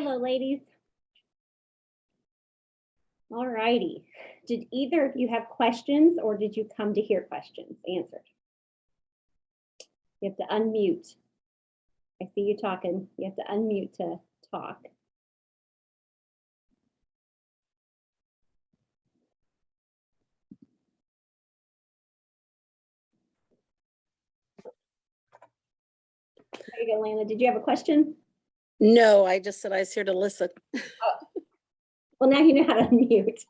Hello, ladies. All righty. Did either of you have questions or did you come to hear questions answered? You have to unmute. I see you talking. You have to unmute to talk. There you go, Lana. Did you have a question? No, I just said I was here to listen. Well, now you know how to unmute.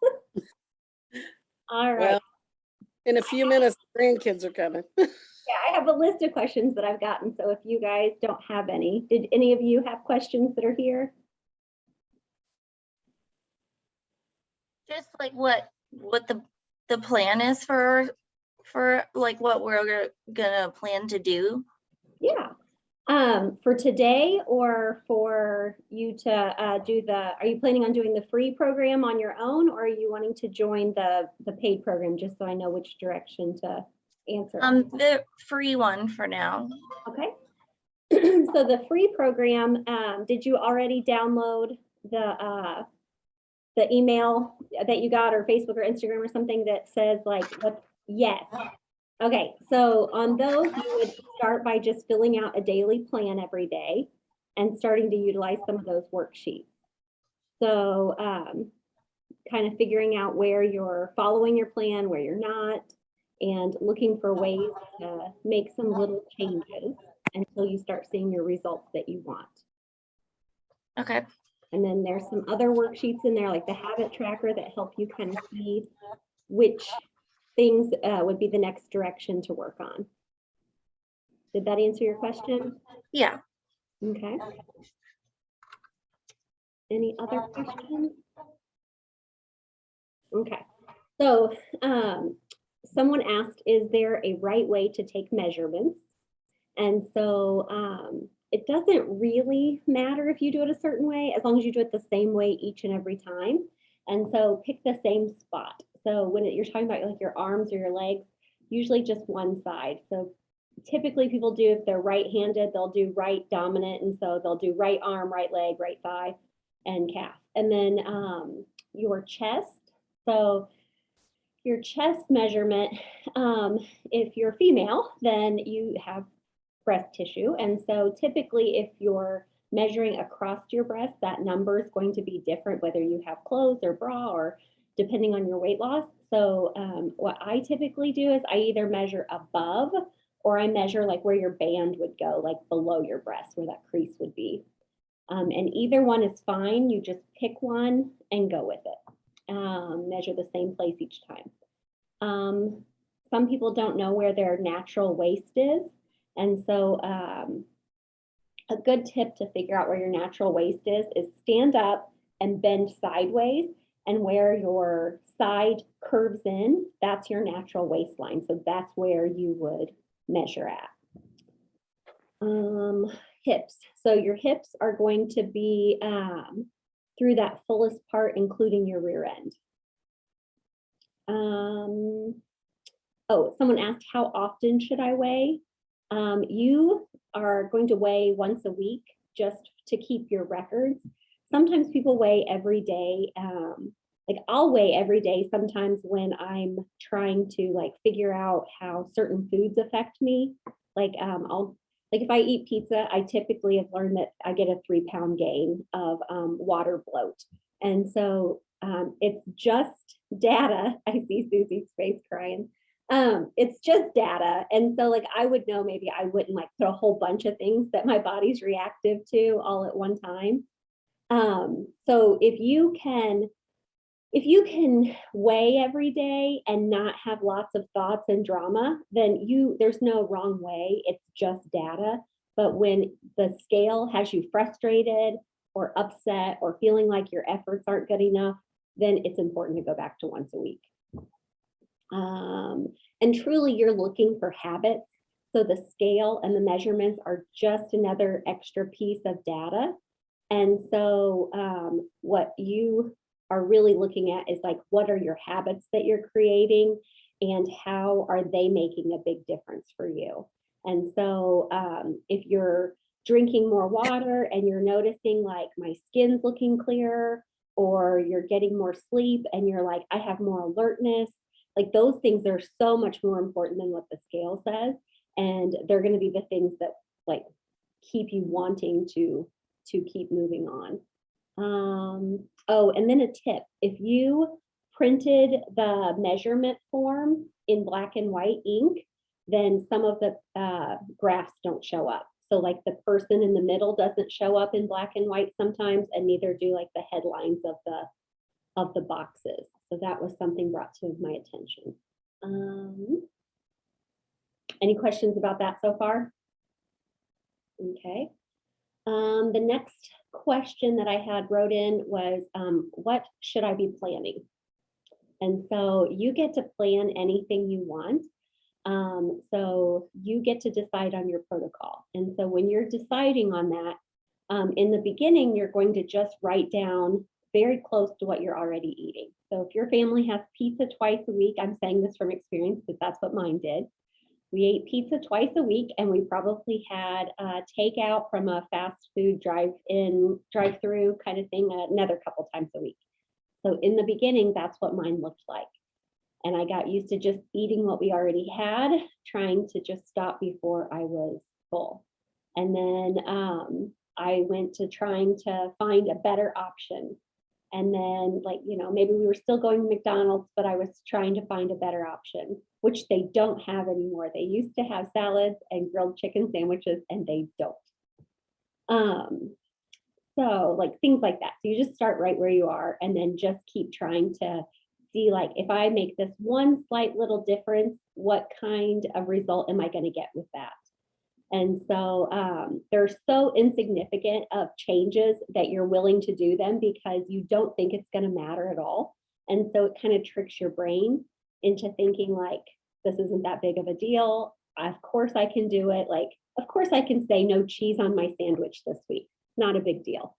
All right. Well, in a few minutes, the grandkids are coming. Yeah, I have a list of questions that I've gotten. So if you guys don't have any, did any of you have questions that are here? Just like what the plan is for like what we're gonna plan to do. Yeah. For today or for you to do are you planning on doing the free program on your own, or are you wanting to join the paid program, just so I know which direction to answer? The free one for now. Okay. So the free program, did you already download the email that you got, or Facebook or Instagram or something that says like what? Yes. Okay, so on those, you would start by just filling out a daily plan every day and starting to utilize some of those worksheets. So kind of figuring out where you're following your plan, where you're not, and looking for ways to make some little changes until you start seeing your results that you want. Okay. And then there's some other worksheets in there, like the habit tracker, that help you kind of see which things would be the next direction to work on. Did that answer your question? Yeah. Okay. Any other questions? Okay. So someone asked, is there a right way to take measurements? And so it doesn't really matter if you do it a certain way, as long as you do it the same way each and every time. And so pick the same spot. So when you're talking about like your arms or your legs, usually just one side. So typically people do, if they're right-handed, they'll do right dominant. And so they'll do right arm, right leg, right thigh, and calf. And then your chest. So your chest measurement, if you're female, then you have breast tissue. And so typically if you're measuring across your breast, that number is going to be different, whether you have clothes or bra, or depending on your weight loss. So what I typically do is I either measure above, or I measure like where your band would go, like below your breast, where that crease would be. And either one is fine. You just pick one and go with it. Measure the same place each time. Some people don't know where their natural waist is. And so a good tip to figure out where your natural waist is stand up and bend sideways, and where your side curves in, that's your natural waistline. So that's where you would measure at. Hips. So your hips are going to be through that fullest part, including your rear end. Oh, someone asked, how often should I weigh? You are going to weigh once a week just to keep your records. Sometimes people weigh every day. Like I'll weigh every day sometimes when I'm trying to like figure out how certain foods affect me. Like like if I eat pizza, I typically have learned that I get a 3-pound gain of water bloat. And so it's just data. I see Susie's face crying. It's just data. And so like I would know, maybe I wouldn't like put a whole bunch of things that my body's reactive to all at one time. So if you can weigh every day and not have lots of thoughts and drama, then there's no wrong way. It's just data. But when the scale has you frustrated or upset or feeling like your efforts aren't good enough, then it's important to go back to once a week. And truly you're looking for habits. So the scale and the measurements are just another extra piece of data. And so what you are really looking at is like, what are your habits that you're creating and how are they making a big difference for you? And so if you're drinking more water and you're noticing like my skin's looking clearer, or you're getting more sleep and you're like, I have more alertness. Like those things are so much more important than what the scale says. And they're going to be the things that like keep you wanting to keep moving on. Oh, and then a tip, if you printed the measurement form in black and white ink, then some of the graphs don't show up. So like the person in the middle doesn't show up in black and white sometimes, and neither do like the headlines of the boxes. So that was something brought to my attention. Any questions about that so far? Okay. The next question that I had wrote in was, what should I be planning? And so you get to plan anything you want. So you get to decide on your protocol. And so when you're deciding on that, in the beginning, you're going to just write down very close to what you're already eating. So if your family has pizza twice a week, I'm saying this from experience because that's what mine did. We ate pizza twice a week, and we probably had takeout from a fast food drive-through kind of thing another couple times a week. So in the beginning, that's what mine looked like. And I got used to just eating what we already had, trying to just stop before I was full. And then I went to trying to find a better option. And then like, maybe we were still going to McDonald's, but I was trying to find a better option, which they don't have anymore. They used to have salads and grilled chicken sandwiches, and they don't. So like things like that. So you just start right where you are and then just keep trying to see like, if I make this one slight little difference, what kind of result am I going to get with that? And so they're so insignificant of changes that you're willing to do them because you don't think it's going to matter at all. And so it kind of tricks your brain into thinking like, this isn't that big of a deal. Of course I can do it. Like, of course I can say no cheese on my sandwich this week. Not a big deal.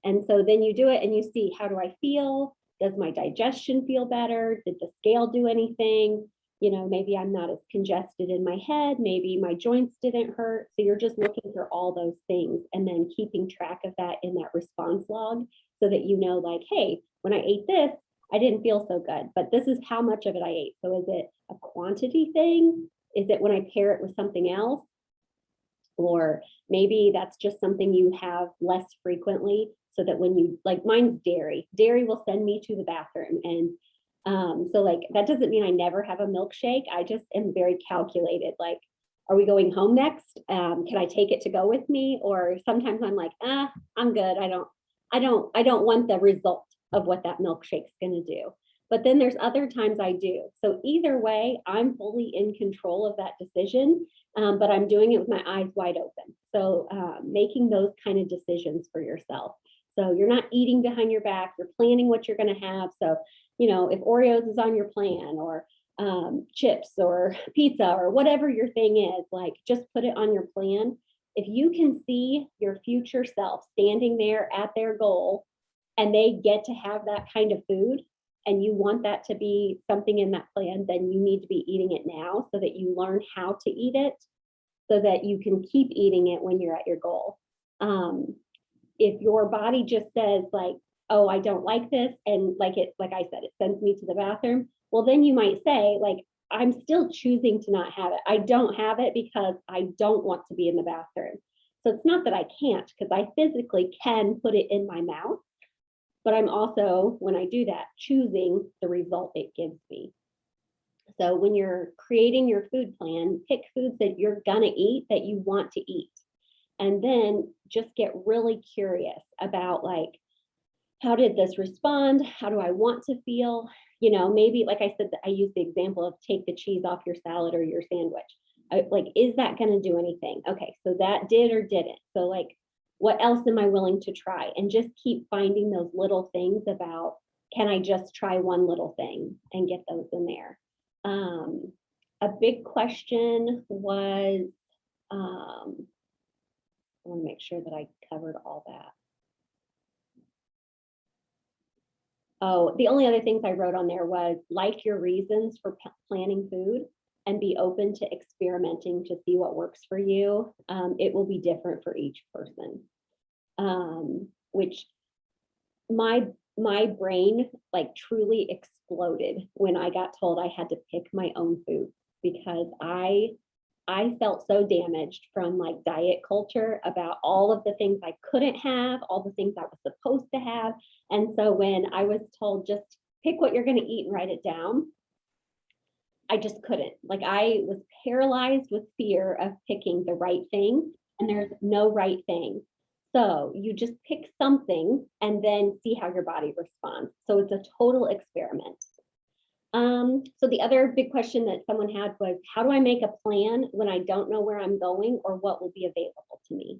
And so then you do it and you see, how do I feel? Does my digestion feel better? Did the scale do anything? Maybe I'm not as congested in my head. Maybe my joints didn't hurt. So you're just looking for all those things and then keeping track of that in that response log so that like, hey, when I ate this, I didn't feel so good, but this is how much of it I ate. So is it a quantity thing? Is it when I pair it with something else? Or maybe that's just something you have less frequently so that when you, like mine's dairy will send me to the bathroom. And so like, that doesn't mean I never have a milkshake. I just am very calculated. Like, are we going home next? Can I take it to go with me? Or sometimes I'm like, I'm good. I don't want the result of what that milkshake's going to do. But then there's other times I do. So either way, I'm fully in control of that decision, but I'm doing it with my eyes wide open. So making those kind of decisions for yourself. So you're not eating behind your back, you're planning what you're going to have. So, if Oreos is on your plan, or chips or pizza or whatever your thing is, like just put it on your plan. If you can see your future self standing there at their goal and they get to have that kind of food, and you want that to be something in that plan, then you need to be eating it now so that you learn how to eat it so that you can keep eating it when you're at your goal. If your body just says like, oh, I don't like this, and like I said, it sends me to the bathroom, well, then you might say like, I'm still choosing to not have it. I don't have it because I don't want to be in the bathroom. So it's not that I can't, because I physically can put it in my mouth, but I'm also, when I do that, choosing the result it gives me. So when you're creating your food plan, pick foods that you're gonna eat, that you want to eat. And then just get really curious about like, how did this respond? How do I want to feel? Maybe like I said, I use the example of take the cheese off your salad or your sandwich. Like, is that gonna do anything? Okay, so that did or didn't. So like, what else am I willing to try? And just keep finding those little things about, can I just try one little thing and get those in there? A big question was, I want to make sure that I covered all that. Oh, the only other things I wrote on there was like your reasons for planning food. and be open to experimenting to see what works for you. It will be different for each person. Which my brain like truly exploded when I got told I had to pick my own food, because I felt so damaged from like diet culture about all of the things I couldn't have, all the things I was supposed to have. And so when I was told just pick what you're going to eat and write it down, I just couldn't. Like I was paralyzed with fear of picking the right thing, and there's no right thing. So you just pick something and then see how your body responds. So it's a total experiment. So the other big question that someone had was, how do I make a plan when I don't know where I'm going or what will be available to me?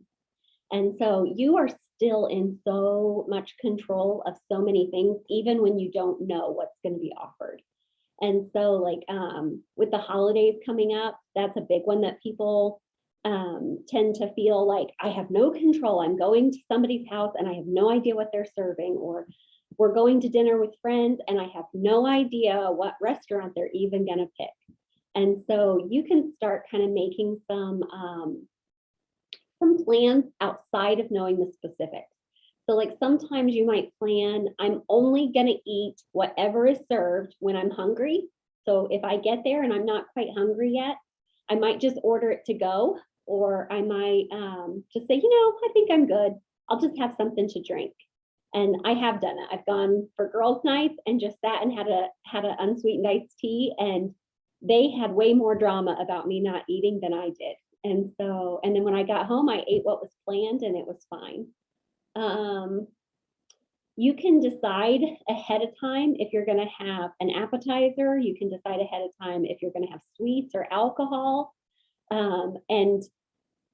And so you are still in so much control of so many things, even when you don't know what's going to be offered. And so like with the holidays coming up, that's a big one that people tend to feel like I have no control. I'm going to somebody's house and I have no idea what they're serving, or we're going to dinner with friends and I have no idea what restaurant they're even going to pick. And so you can start kind of making some plans outside of knowing the specifics. So like sometimes you might plan, I'm only going to eat whatever is served when I'm hungry. So if I get there and I'm not quite hungry yet, I might just order it to go, or I might just say, I think I'm good. I'll just have something to drink. And I have done it. I've gone for girls' nights and just sat and had an unsweetened iced tea, and they had way more drama about me not eating than I did. And then when I got home, I ate what was planned and it was fine. You can decide ahead of time if you're going to have an appetizer. You can decide ahead of time if you're going to have sweets or alcohol. And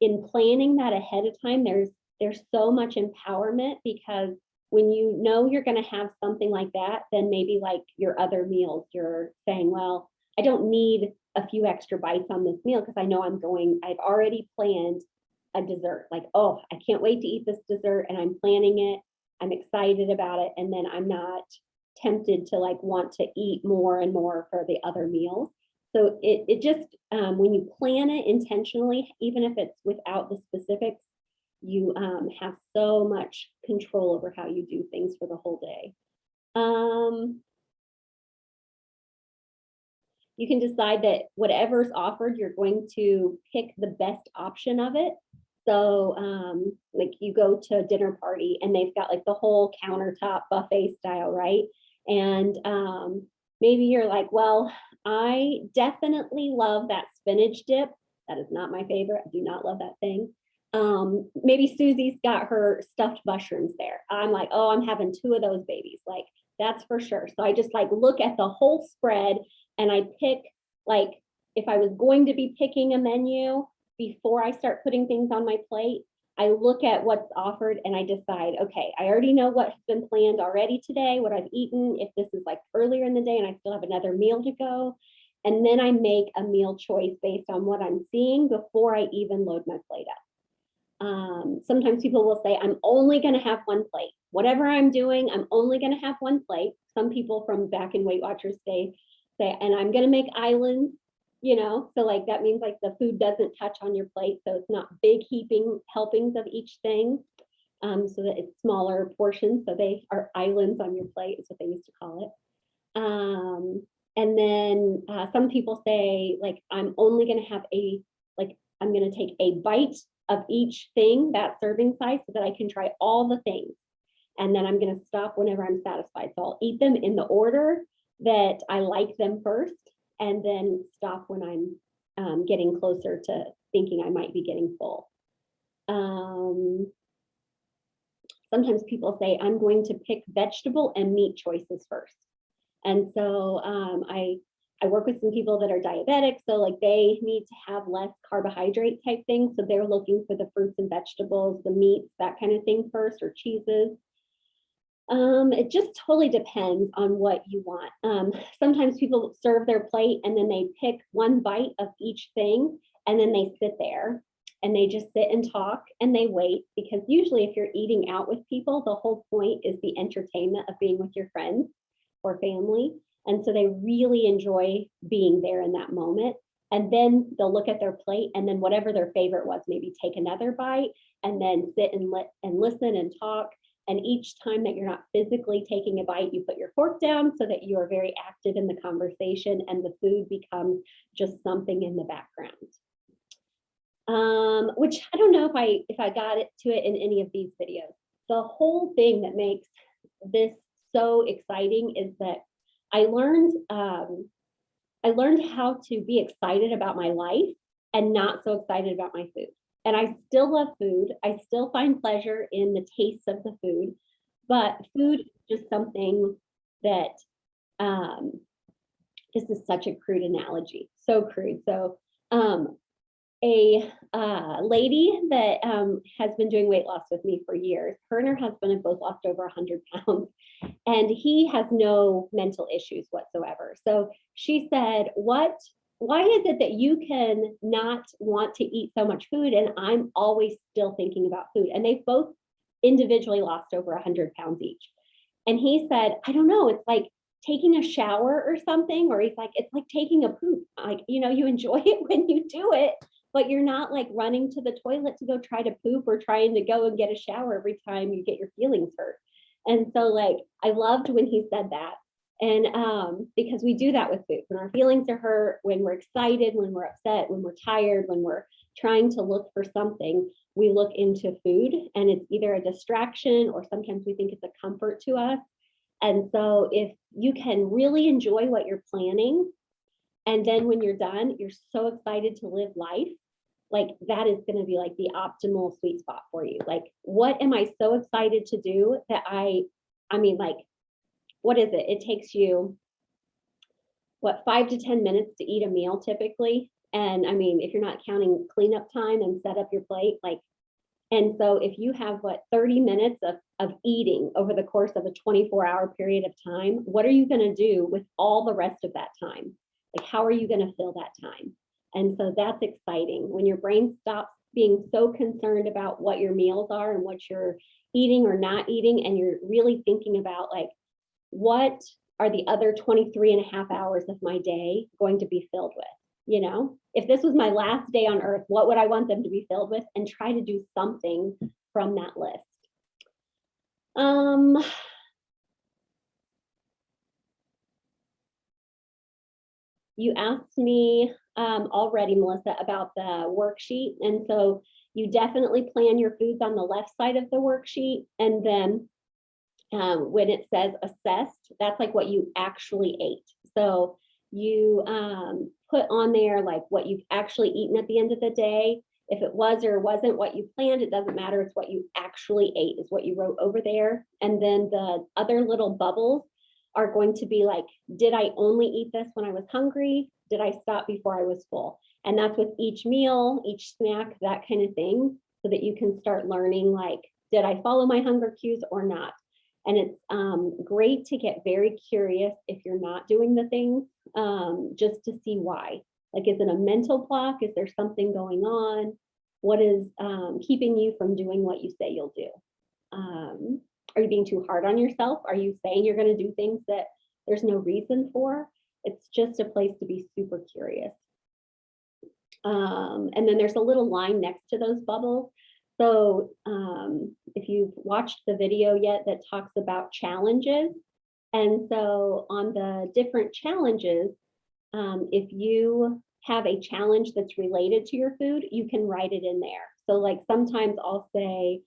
in planning that ahead of time, there's so much empowerment, because when you know you're going to have something like that, then maybe like your other meals, you're saying, well, I don't need a few extra bites on this meal because I know I've already planned a dessert. Like, oh, I can't wait to eat this dessert, and I'm planning it. I'm excited about it. And then I'm not tempted to like want to eat more and more for the other meals. So it just, when you plan it intentionally, even if it's without the specifics, you have so much control over how you do things for the whole day. You can decide that whatever's offered, you're going to pick the best option of it. So like you go to a dinner party and they've got like the whole countertop buffet style, right? And maybe you're like, well, I definitely love that spinach dip. That is not my favorite. I do not love that thing. Maybe Susie's got her stuffed mushrooms there. I'm like, oh, I'm having 2 of those babies. Like, that's for sure. So I just like look at the whole spread and I pick, like, if I was going to be picking a menu before I start putting things on my plate, I look at what's offered and I decide, okay, I already know what's been planned already today, what I've eaten, if this is like earlier in the day and I still have another meal to go. And then I make a meal choice based on what I'm seeing before I even load my plate up. Sometimes people will say, I'm only going to have 1 plate. Whatever I'm doing, I'm only going to have 1 plate. Some people from back in Weight Watchers say, and I'm going to make islands, so like that means like the food doesn't touch on your plate. So it's not big heaping helpings of each thing, so that it's smaller portions. So they are islands on your plate is what they used to call it. And then some people say, like, I'm only going to have I'm going to take a bite of each thing, that serving size, so that I can try all the things. And then I'm going to stop whenever I'm satisfied. So I'll eat them in the order that I like them first, and then stop when I'm getting closer to thinking I might be getting full. Sometimes people say, I'm going to pick vegetable and meat choices first. And so I work with some people that are diabetic, so like they need to have less carbohydrate type things. So they're looking for the fruits and vegetables, the meats, that kind of thing first, or cheeses. It just totally depends on what you want. Sometimes people serve their plate and then they pick 1 bite of each thing, and then they sit there and they just sit and talk and they wait, because usually if you're eating out with people, the whole point is the entertainment of being with your friends or family. And so they really enjoy being there in that moment. And then they'll look at their plate, and then whatever their favorite was, maybe take another bite, and then sit and listen and talk. And each time that you're not physically taking a bite, you put your fork down so that you are very active in the conversation, and the food becomes just something in the background. Which I don't know if I got it to it in any of these videos. The whole thing that makes this so exciting is that I learned how to be excited about my life and not so excited about my food. And I still love food. I still find pleasure in the taste of the food, but food is just something that, this is such a crude analogy, so crude. So a lady that has been doing weight loss with me for years, her and her husband have both lost over 100 pounds, and he has no mental issues whatsoever. So she said, why is it that you can not want to eat so much food and I'm always still thinking about food? And they've both individually lost over 100 pounds each. And he said, I don't know, it's like taking a shower or something, or he's like, it's like taking a poop. Like, you enjoy it when you do it, but you're not like running to the toilet to go try to poop or trying to go and get a shower every time you get your feelings hurt. And so like, I loved when he said that. And because we do that with food, when our feelings are hurt, when we're excited, when we're upset, when we're tired, when we're trying to look for something, we look into food, and it's either a distraction or sometimes we think it's a comfort to us. And so if you can really enjoy what you're planning, and then when you're done, you're so excited to live life, like that is going to be like the optimal sweet spot for you. Like, what am I so excited to do that I mean, like, what is it? It takes you, what, 5 to 10 minutes to eat a meal typically. And I mean, if you're not counting cleanup time and set up your plate, like, and so if you have 30 minutes of eating over the course of a 24-hour period of time, what are you going to do with all the rest of that time? Like, how are you going to fill that time? And so that's exciting when your brain stops being so concerned about what your meals are and what you're eating or not eating, and you're really thinking about like, what are the other 23 and a half hours of my day going to be filled with? If this was my last day on earth, what would I want them to be filled with? And try to do something from that list. You asked me already, Melissa, about the worksheet. And so you definitely plan your foods on the left side of the worksheet. And then when it says assessed, that's like what you actually ate. So you put on there like what you've actually eaten at the end of the day. If it was or wasn't what you planned, it doesn't matter. It's what you actually ate is what you wrote over there. And then the other little bubbles are going to be like, did I only eat this when I was hungry? Did I stop before I was full? And that's with each meal, each snack, that kind of thing, so that you can start learning like, did I follow my hunger cues or not? And it's great to get very curious if you're not doing the things, just to see why. Like, is it a mental block? Is there something going on? What is keeping you from doing what you say you'll do? Are you being too hard on yourself? Are you saying you're going to do things that there's no reason for? It's just a place to be super curious. And then there's a little line next to those bubbles. So if you've watched the video yet that talks about challenges, and so on the different challenges, if you have a challenge that's related to your food, you can write it in there. So like sometimes I'll say,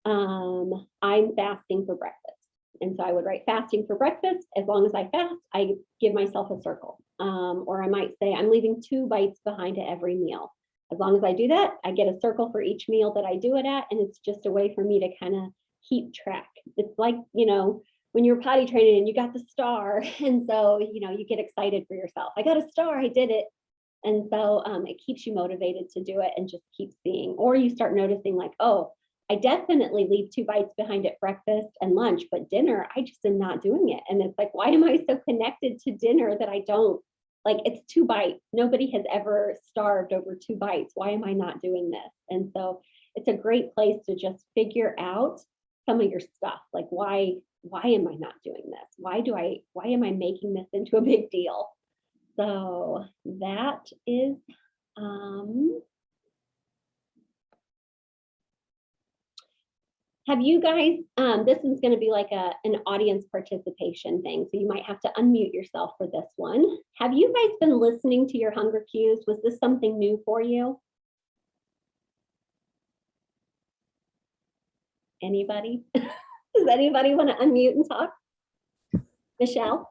I'm fasting for breakfast. And so I would write fasting for breakfast. As long as I fast, I give myself a circle. Or I might say I'm leaving 2 bites behind at every meal. As long as I do that, I get a circle for each meal that I do it at. And it's just a way for me to kind of keep track. It's like, when you're potty training and you got the star. And so, you get excited for yourself. I got a star, I did it. And so it keeps you motivated to do it and just keep seeing. Or you start noticing like, oh, I definitely leave 2 bites behind at breakfast and lunch, but dinner, I just am not doing it. And it's like, why am I so connected to dinner that I don't, like, it's 2 bites. Nobody has ever starved over 2 bites. Why am I not doing this? And so it's a great place to just figure out some of your stuff. Like, why am I not doing this? Why am I making this into a big deal? So that is, have you guys, this is going to be like an audience participation thing, so you might have to unmute yourself for this one. Have you guys been listening to your hunger cues? Was this something new for you? Anybody? Does anybody want to unmute and talk? Michelle?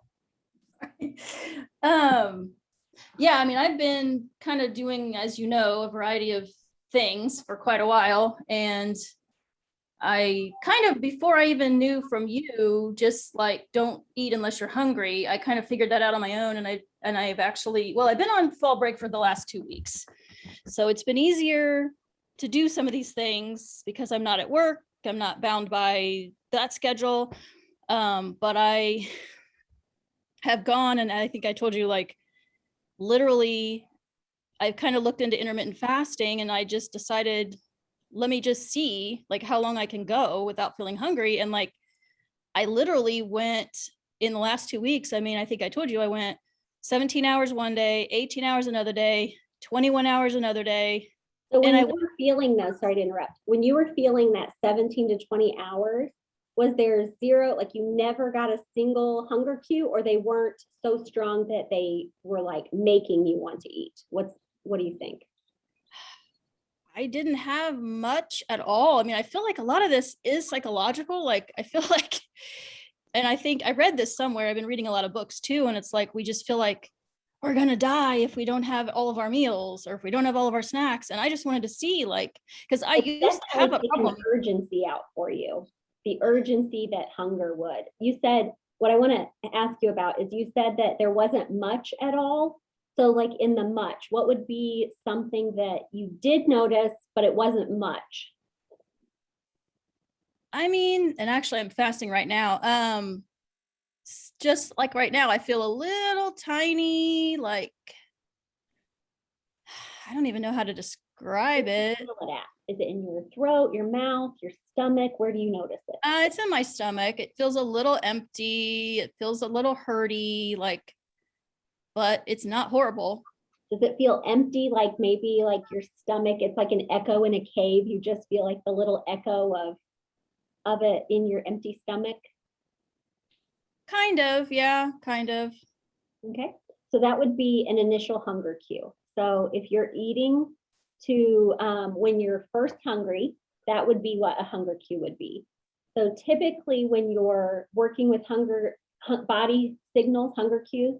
Yeah, I mean, I've been kind of doing, as you know, a variety of things for quite a while. And I kind of, before I even knew from you, just like, don't eat unless you're hungry. I kind of figured that out on my own. And I've actually, well, I've been on fall break for the last 2 weeks. So it's been easier to do some of these things because I'm not at work. I'm not bound by that schedule. But I have gone, and I think I told you, like, literally, I've kind of looked into intermittent fasting, and I just decided, let me just see like how long I can go without feeling hungry. And like, I literally went in the last 2 weeks. I mean, I think I told you I went 17 hours one day, 18 hours another day, 21 hours another day. So when And you were feeling that, sorry to interrupt, when you were feeling that 17 to 20 hours, was there zero, like you never got a single hunger cue, or they weren't so strong that they were like making you want to eat? What do you think? I didn't have much at all. I mean, I feel like a lot of this is psychological. Like, I feel like, and I think I read this somewhere. I've been reading a lot of books too. And it's like, we just feel like we're going to die if we don't have all of our meals or if we don't have all of our snacks. And I just wanted to see, like, because I It's used to have a definitely taking problem. the urgency out for you, the urgency that hunger would. You said, what I want to ask you about is, you said that there wasn't much at all. So like in the much, what would be something that you did notice, but it wasn't much? I mean, and actually I'm fasting right now. Just like right now, I feel a little tiny, like, I don't even know how to describe it. Feel it at? Is it in your throat, your mouth, your stomach? Where do you notice it? It's in my stomach. It feels a little empty. It feels a little hurty, like, but it's not horrible. Does it feel empty, like maybe like your stomach, it's like an echo in a cave? You just feel like the little echo of it in your empty stomach? Kind of, yeah, kind of. Okay, so that would be an initial hunger cue. So if you're eating to when you're first hungry, that would be what a hunger cue would be. So typically when you're working with body signals, hunger cues,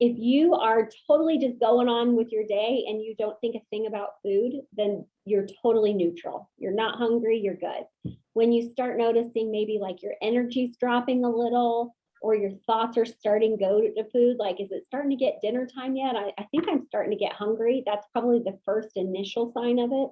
if you are totally just going on with your day and you don't think a thing about food, then you're totally neutral. You're not hungry, you're good. When you start noticing maybe like your energy's dropping a little, or your thoughts are starting to go to food, like, is it starting to get dinner time yet? I think I'm starting to get hungry. That's probably the first initial sign of it.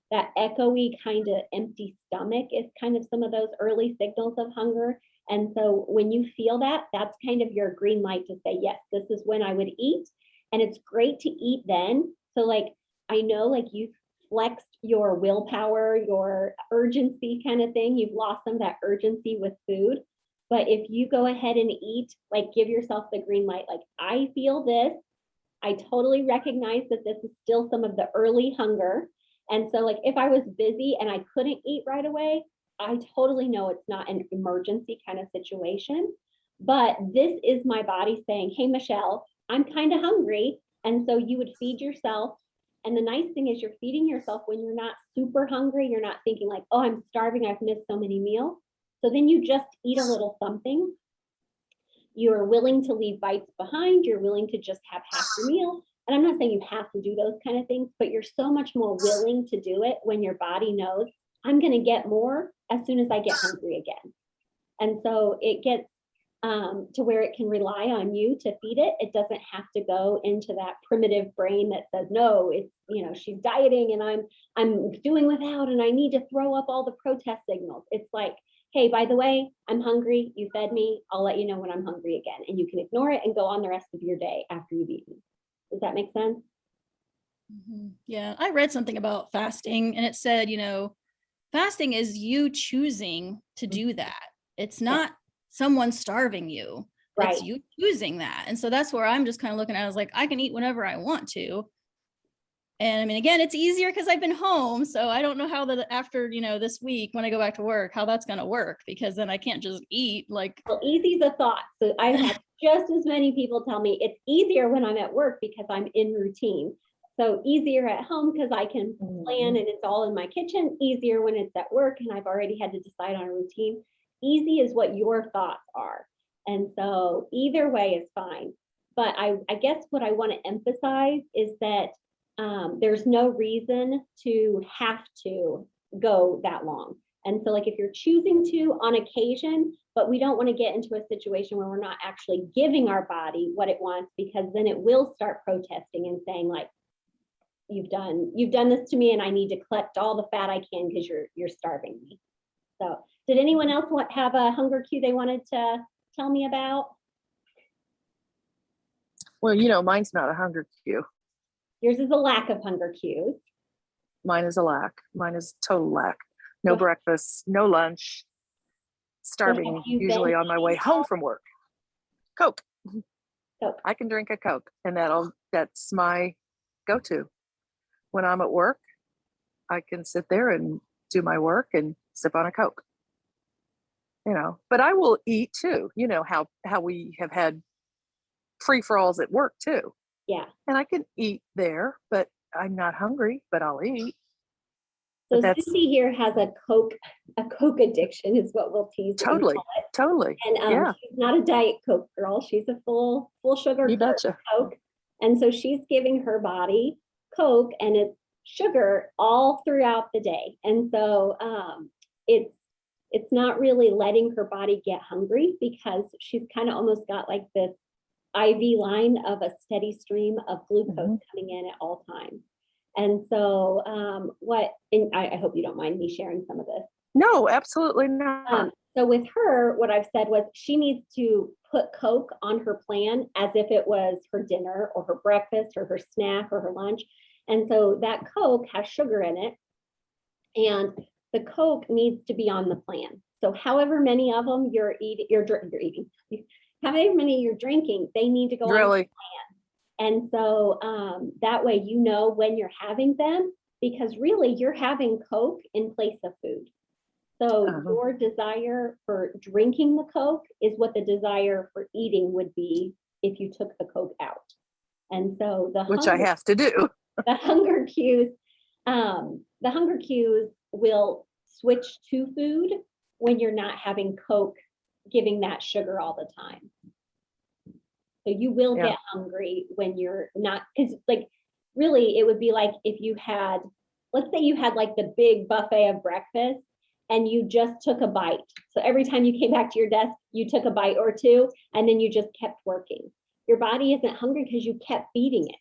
That echoey kind of empty stomach is kind of some of those early signals of hunger. And so when you feel that, that's kind of your green light to say, yes, this is when I would eat. And it's great to eat then. So like, I know like you've flexed your willpower, your urgency kind of thing. You've lost some of that urgency with food. But if you go ahead and eat, like give yourself the green light, like I feel this, I totally recognize that this is still some of the early hunger. And so like if I was busy and I couldn't eat right away, I totally know it's not an emergency kind of situation. But this is my body saying, hey, Michelle, I'm kind of hungry. And so you would feed yourself. And the nice thing is you're feeding yourself when you're not super hungry. You're not thinking like, oh, I'm starving, I've missed so many meals. So then you just eat a little something. You're willing to leave bites behind. You're willing to just have half your meal. And I'm not saying you have to do those kind of things, but you're so much more willing to do it when your body knows I'm going to get more as soon as I get hungry again. And so it gets to where it can rely on you to feed it. It doesn't have to go into that primitive brain that says, no, it's, you know, she's dieting and I'm doing without and I need to throw up all the protest signals. It's like, hey, by the way, I'm hungry. You fed me. I'll let you know when I'm hungry again. And you can ignore it and go on the rest of your day after you've eaten. Does that make sense? Yeah, I read something about fasting and it said, you know, fasting is you choosing to do that. It's not someone starving you. Right. It's you choosing that. And so that's where I'm just kind of looking at it as like, I can eat whenever I want to. And I mean, again, it's easier because I've been home. So I don't know how that after, this week when I go back to work, how that's going to work, because then I can't just eat like. Well, easy's a thought. So I've had just as many people tell me it's easier when I'm at work because I'm in routine. So easier at home because I can plan and it's all in my kitchen. Easier when it's at work and I've already had to decide on a routine. Easy is what your thoughts are. And so either way is fine. But I guess what I want to emphasize is that there's no reason to have to go that long. And so like if you're choosing to on occasion, but we don't want to get into a situation where we're not actually giving our body what it wants, because then it will start protesting and saying like, you've done this to me and I need to collect all the fat I can because you're starving me. So did anyone else have a hunger cue they wanted to tell me about? Well, mine's not a hunger cue. Yours is a lack of hunger cues. Mine is a lack. Mine is total lack. No breakfast, no lunch. Starving you usually been on my way home from work. Coke. Coke. I can drink a Coke, and that's my go-to. When I'm at work, I can sit there and do my work and sip on a Coke. But I will eat too. How we have had free-for-alls at work too. Yeah. And I can eat there, but I'm not hungry, but I'll eat. So But that's Susie here has a Coke addiction is what we'll tease. totally. And Yeah. she's not a Diet Coke girl. She's a full sugar You betcha. Coke. And so she's giving her body Coke and it's sugar all throughout the day. And so it's not really letting her body get hungry because she's kind of almost got like this IV line of a steady stream of glucose coming in at all times. And so I hope you don't mind me sharing some of this. No, absolutely not. So with her, what I've said was she needs to put Coke on her plan as if it was her dinner or her breakfast or her snack or her lunch. And so that Coke has sugar in it and the Coke needs to be on the plan. So however many of them you're eating, however many you're drinking, they need to go Really? on the plan. And so that way when you're having them, because really you're having Coke in place of food. So your desire for drinking the Coke is what the desire for eating would be if you took the Coke out. And so Which I have to do. The hunger cues will switch to food when you're not having Coke giving that sugar all the time. So you will get hungry when you're not, because like really it would be like if you had, let's say you had like the big buffet of breakfast and you just took a bite. So every time you came back to your desk, you took a bite or two and then you just kept working. Your body isn't hungry because you kept feeding it.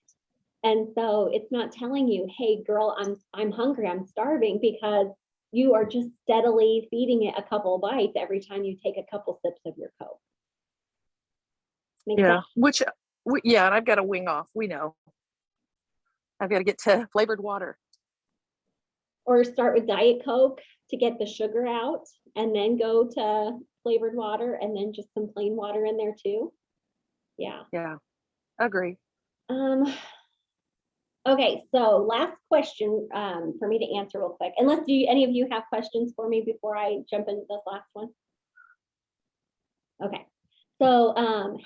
And so it's not telling you, hey girl, I'm hungry, I'm starving, because you are just steadily feeding it a couple of bites every time you take a couple sips of your Coke. Make sense? And I've got to wing off. We know. I've got to get to flavored water. Or start with Diet Coke to get the sugar out and then go to flavored water and then just some plain water in there too. Yeah. Yeah. Agree. Okay, so last question for me to answer real quick. Unless any of you have questions for me before I jump into this last one? Okay, so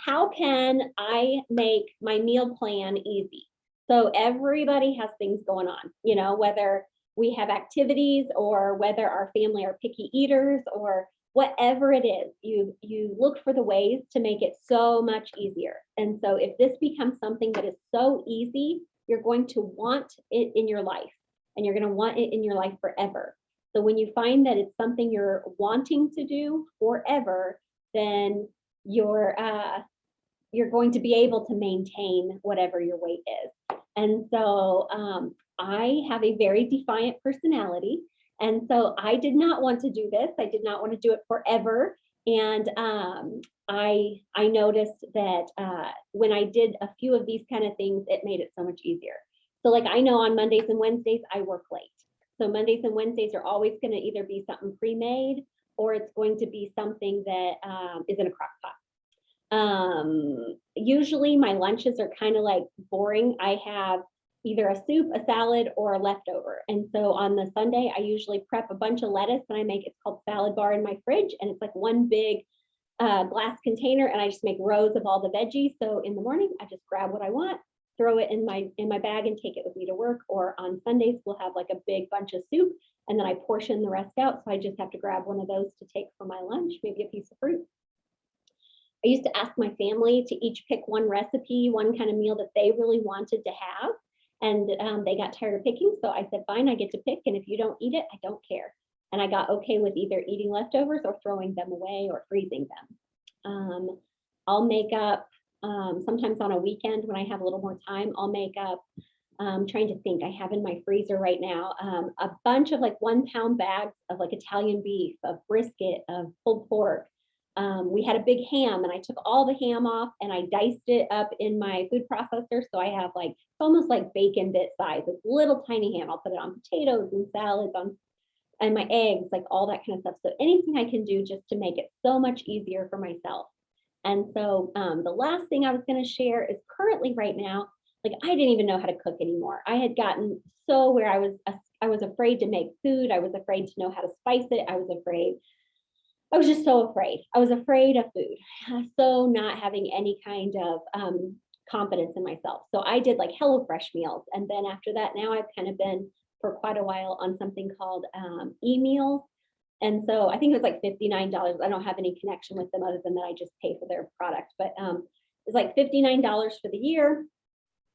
how can I make my meal plan easy? So everybody has things going on, whether we have activities or whether our family are picky eaters or whatever it is, you look for the ways to make it so much easier. And so if this becomes something that is so easy, you're going to want it in your life and you're going to want it in your life forever. So when you find that it's something you're wanting to do forever, then you're going to be able to maintain whatever your weight is. And so I have a very defiant personality. And so I did not want to do this. I did not want to do it forever. And I noticed that when I did a few of these kind of things, it made it so much easier. So like I know on Mondays and Wednesdays, I work late. So Mondays and Wednesdays are always going to either be something pre-made or it's going to be something that is in a crock pot. Usually my lunches are kind of like boring. I have either a soup, a salad, or a leftover. And so on the Sunday, I usually prep a bunch of lettuce and I make, it's called salad bar in my fridge. And it's like one big glass container, and I just make rows of all the veggies. So in the morning, I just grab what I want, throw it in my bag and take it with me to work. Or on Sundays, we'll have like a big bunch of soup and then I portion the rest out. So I just have to grab one of those to take for my lunch, maybe a piece of fruit. I used to ask my family to each pick one recipe, one kind of meal that they really wanted to have. And they got tired of picking. So I said, fine, I get to pick. And if you don't eat it, I don't care. And I got okay with either eating leftovers or throwing them away or freezing them. I'll make up, sometimes on a weekend when I have a little more time, I'll make up, trying to think, I have in my freezer right now, a bunch of like 1 pound bags of like Italian beef, of brisket, of pulled pork. We had a big ham and I took all the ham off and I diced it up in my food processor. So I have like, it's almost like bacon bit size, it's little tiny ham. I'll put it on potatoes and salads, on and my eggs, like all that kind of stuff. So anything I can do just to make it so much easier for myself. And so the last thing I was going to share is currently right now, like I didn't even know how to cook anymore. I had gotten so where I was afraid to make food. I was afraid to know how to spice it. I was just so afraid. I was afraid of food. So not having any kind of confidence in myself. So I did like HelloFresh meals. And then after that, now I've kind of been for quite a while on something called e-meals. And so I think it was like $59. I don't have any connection with them other than that I just pay for their product. But it's like $59 for the year.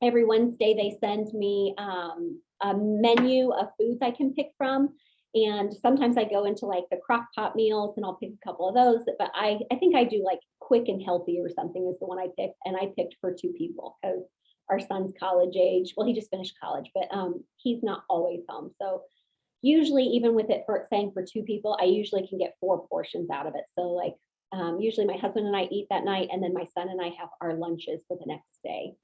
Every Wednesday they send me a menu of foods I can pick from. And sometimes I go into like the crock pot meals and I'll pick a couple of those. But I think I do like quick and healthy or something is the one I picked. And I picked for 2 people because our son's college age. Well, he just finished college, but he's not always home. So usually even with it for saying for 2 people, I usually can get 4 portions out of it. So like usually my husband and I eat that night and then my son and I have our lunches for the next day.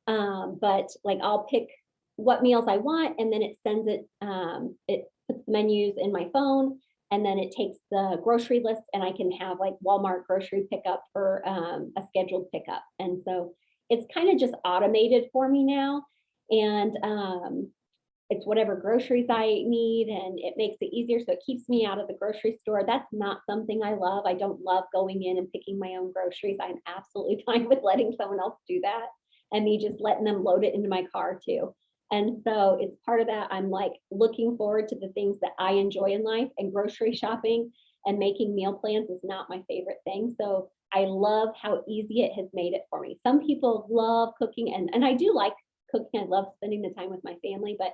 But like I'll pick what meals I want and then it sends it, it puts the menus in my phone and then it takes the grocery list and I can have like Walmart grocery pickup for a scheduled pickup. And so it's kind of just automated for me now. And it's whatever groceries I need and it makes it easier. So it keeps me out of the grocery store. That's not something I love. I don't love going in and picking my own groceries. I'm absolutely fine with letting someone else do that and me just letting them load it into my car too. And so it's part of that. I'm like looking forward to the things that I enjoy in life, and grocery shopping and making meal plans is not my favorite thing. So I love how easy it has made it for me. Some people love cooking and I do like cooking. I love spending the time with my family, but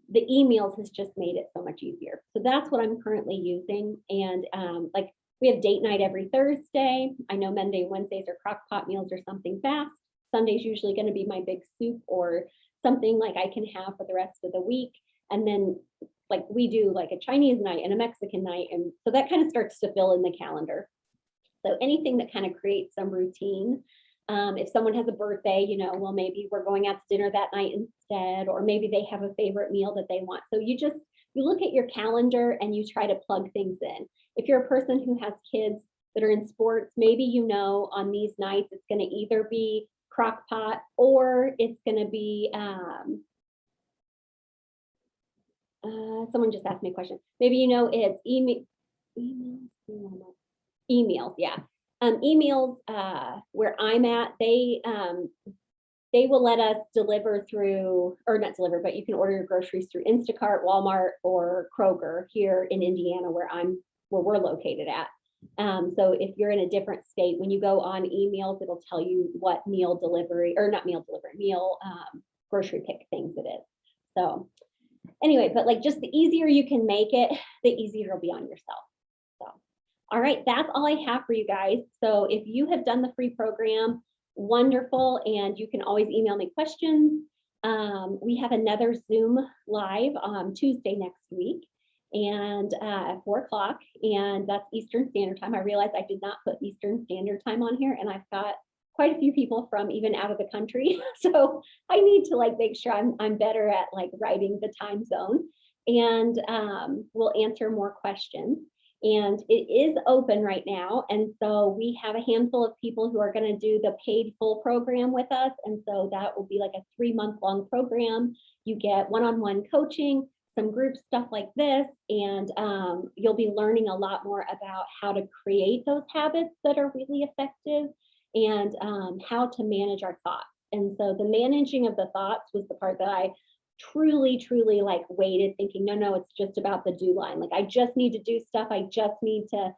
the e-meals has just made it so much easier. So that's what I'm currently using. And like we have date night every Thursday. I know Monday and Wednesdays are crock pot meals or something fast. Sunday's usually going to be my big soup or something like I can have for the rest of the week. And then like we do like a Chinese night and a Mexican night. And so that kind of starts to fill in the calendar. So anything that kind of creates some routine. If someone has a birthday, you know, well, maybe we're going out to dinner that night instead, or maybe they have a favorite meal that they want. So you look at your calendar and you try to plug things in. If you're a person who has kids that are in sports, maybe you know on these nights it's going to either be crock pot or it's going to be someone just asked me a question. Maybe you know it's emails, yeah. Emails where I'm at, they will let us deliver through, or not deliver, but you can order your groceries through Instacart, Walmart, or Kroger here in Indiana where we're located at. So if you're in a different state, when you go on emails, it'll tell you what meal delivery, or not meal delivery, meal grocery pick things it is. So anyway, but like just the easier you can make it, the easier it'll be on yourself. So, all right, that's all I have for you guys. So if you have done the free program, wonderful. And you can always email me questions. We have another Zoom live on Tuesday next week and at 4 o'clock, and that's Eastern Standard Time. I realized I did not put Eastern Standard Time on here, and I've got quite a few people from even out of the country. So I need to like make sure I'm better at like writing the time zone, and we'll answer more questions. And it is open right now. And so we have a handful of people who are going to do the paid full program with us. And so that will be like a 3-month-long program. You get one-on-one coaching, some group stuff like this, and you'll be learning a lot more about how to create those habits that are really effective and how to manage our thoughts. And so the managing of the thoughts was the part that I truly like waited, thinking, no, it's just about the do line. Like, I just need to do stuff. I just need to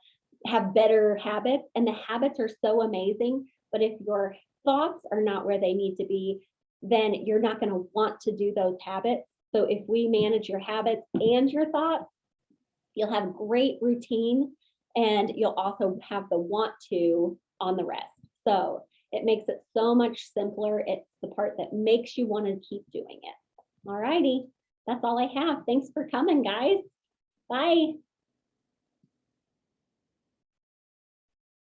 have better habits. And the habits are so amazing. But if your thoughts are not where they need to be, then you're not going to want to do those habits. So if we manage your habits and your thoughts, you'll have great routine, and you'll also have the want to on the rest. So it makes it so much simpler. It's the part that makes you want to keep doing it. All righty, that's all I have. Thanks for coming, guys. Bye.